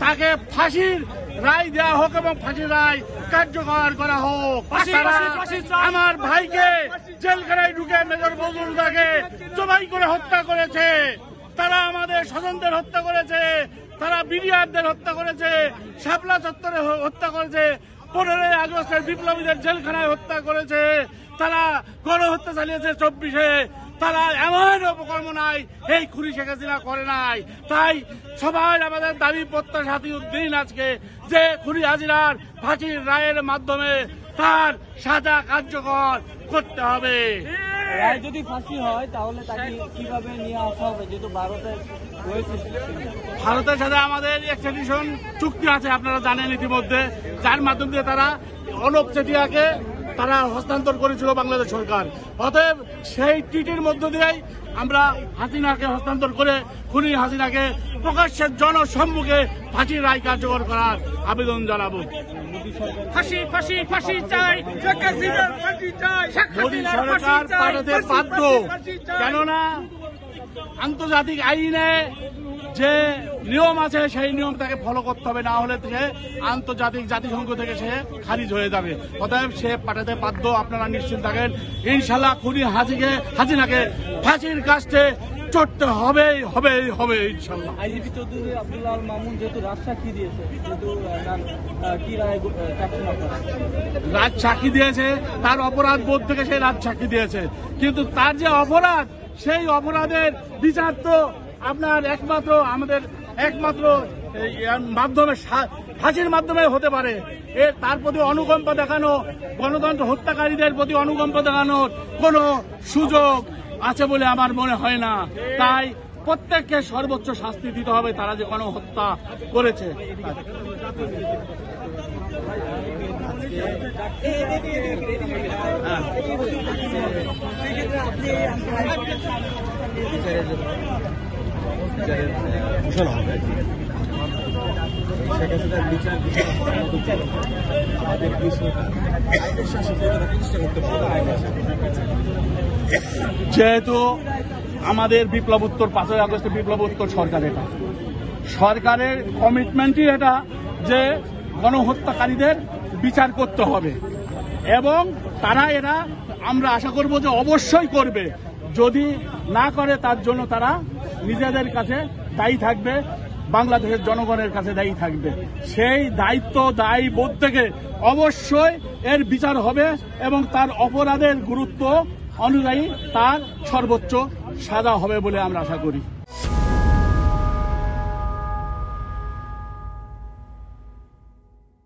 তাকে ফাঁসির রায় দেওয়া হোক এবং ফাঁসির রায় কার্যকর করা হোক। আমার ভাইকে জেলখানায় ঢুকে মেজর বজলুল্লাহকে জবাই করে হত্যা করেছে, তারা আমাদের স্বজনদের হত্যা করেছে, তারা বিডিআরদের হত্যা করেছে, শাপলা চত্বরে হত্যা করেছে, 15 আগস্টের বিপ্লবীদের জেলখানায় হত্যা করেছে, তারা গণহত্যা চালিয়েছে 24-এ। তারা এমন অপকর্ম নাই এই খুনি শেখ হাসিনা করে নাই। তাই সবাই আমাদের দাবি প্রত্যাশা দিন আজকে যে খুনি হাসিনার ফাঁসির রায়ের মাধ্যমে তার সাজা কার্যকর করতে হবে। রায় যদি ফাঁসি হয় তাহলে তাকে কিভাবে নিয়ে আসা হবে, যেহেতু ভারতের সাথে আমাদের এক্সট্রাডিশন চুক্তি আছে, আপনারা জানেন ইতিমধ্যে, যার মাধ্যম দিয়ে তারা অনুপ চেটিয়াকে তারা হস্তান্তর করেছিল বাংলাদেশ সরকার। অতএব সেই ট্রিটির মধ্য দিয়েই আমরা হাসিনাকে হস্তান্তর করে খুনি হাসিনাকে প্রকাশ্যের জনসম্মুখে ফাঁসির রায় কার্যকর করার আবেদন জানাবো। ফাঁসি ফাঁসি ফাঁসি চাই, মোদী সরকার পাঠাতে বাধ্য, কেননা আন্তর্জাতিক আইনে যে নিয়ম আছে সেই নিয়ম তাকে ফলো করতে হবে, না হলে সে আন্তর্জাতিক জাতিসংঘ থেকে সে খারিজ হয়ে যাবে। অতএব সে পাঠাতে বাধ্য, আপনারা নিশ্চিত থাকেন। ইনশাল্লাহ খুনি হাসিনাকে ফাঁসির কাস্টে চড়তে হবেই হবেই হবে ইনশাল্লাহ। আইজিপি চৌধুরী আব্দুল্লাহ আল মামুন যেহেতু রাজ সাক্ষী দিয়েছে, কি রায় চাচ্ছেন আপনারা? রাজ সাক্ষী দিয়েছে, তার অপরাধ বোধ থেকে সে রাজ সাক্ষী দিয়েছে, কিন্তু তার যে অপরাধ সেই অপরাধের বিচার তো আপনার একমাত্র মাধ্যমে ফাঁসির মাধ্যমে হতে পারে। তার প্রতি অনুকম্পা দেখানো, গণতন্ত্র হত্যাকারীদের প্রতি অনুকম্পা দেখানোর কোনো সুযোগ আছে বলে আমার মনে হয় না। তাই প্রত্যেককে সর্বোচ্চ শাস্তি দিতে হবে তারা যে গণহত্যা করেছে। যেহেতু আমাদের বিপ্লবোত্তর 5ই আগস্টের বিপ্লবোত্তর সরকারের কমিটমেন্টই এটা যে গণহত্যাকারীদের বিচার করতে হবে, এবং তারা আমরা আশা করব যে অবশ্যই করবে। যদি না করে তার জন্য তারা নিজেদের কাছে দায়ী থাকবে, বাংলাদেশের জনগণের কাছে দায়ী থাকবে। সেই দায়ী বোধ থেকে অবশ্যই এর বিচার হবে এবং তার অপরাধের গুরুত্ব অনুযায়ী তার সর্বোচ্চ সাজা হবে বলে আমরা আশা করি।